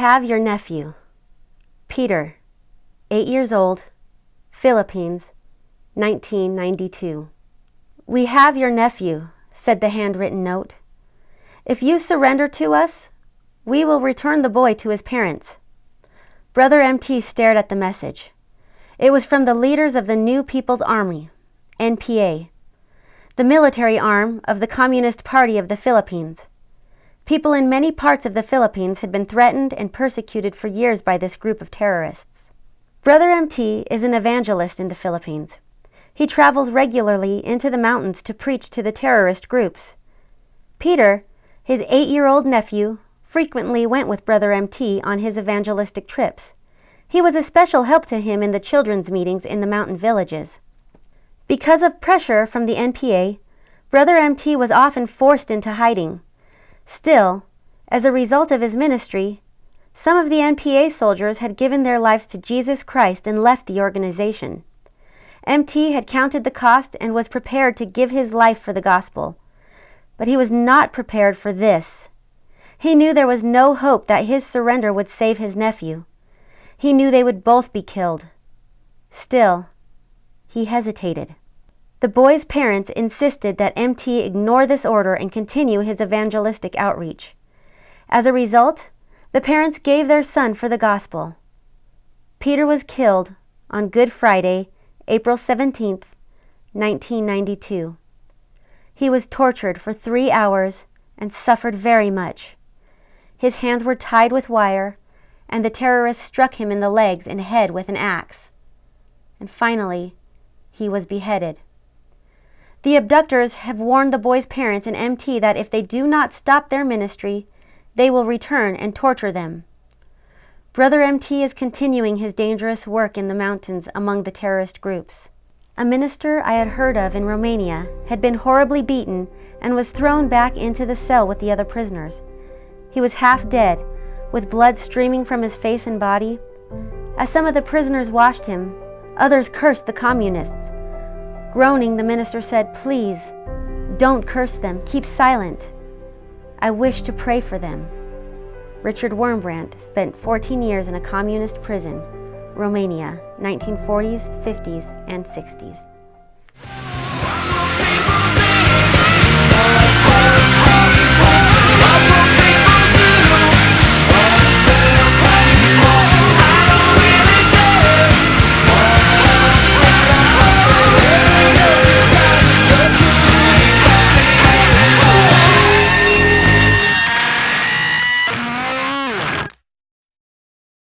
have your nephew. Peter, 8 years old, Philippines, 1992. We have your nephew, said the handwritten note. If you surrender to us, we will return the boy to his parents. Brother MT stared at the message. It was from the leaders of the New People's Army, NPA, the military arm of the Communist Party of the Philippines. People in many parts of the Philippines had been threatened and persecuted for years by this group of terrorists. Brother MT is an evangelist in the Philippines. He travels regularly into the mountains to preach to the terrorist groups. Peter, his 8-year-old nephew, frequently went with Brother MT on his evangelistic trips. He was a special help to him in the children's meetings in the mountain villages. Because of pressure from the NPA, Brother MT was often forced into hiding. Still, as a result of his ministry, some of the NPA soldiers had given their lives to Jesus Christ and left the organization. MT had counted the cost and was prepared to give his life for the gospel. But he was not prepared for this. He knew there was no hope that his surrender would save his nephew. He knew they would both be killed. Still, he hesitated. The boy's parents insisted that MT ignore this order and continue his evangelistic outreach. As a result, the parents gave their son for the gospel. Peter was killed on Good Friday, April 17th, 1992. He was tortured for 3 hours and suffered very much. His hands were tied with wire, and the terrorists struck him in the legs and head with an axe. And finally, he was beheaded. The abductors have warned the boy's parents and MT that if they do not stop their ministry, they will return and torture them. Brother MT is continuing his dangerous work in the mountains among the terrorist groups. A minister I had heard of in Romania had been horribly beaten and was thrown back into the cell with the other prisoners. He was half dead, with blood streaming from his face and body. As some of the prisoners washed him, others cursed the communists. Groaning, the minister said, "Please, don't curse them. Keep silent. I wish to pray for them." Richard Wurmbrandt spent 14 years in a communist prison, Romania, 1940s, 50s, and 60s.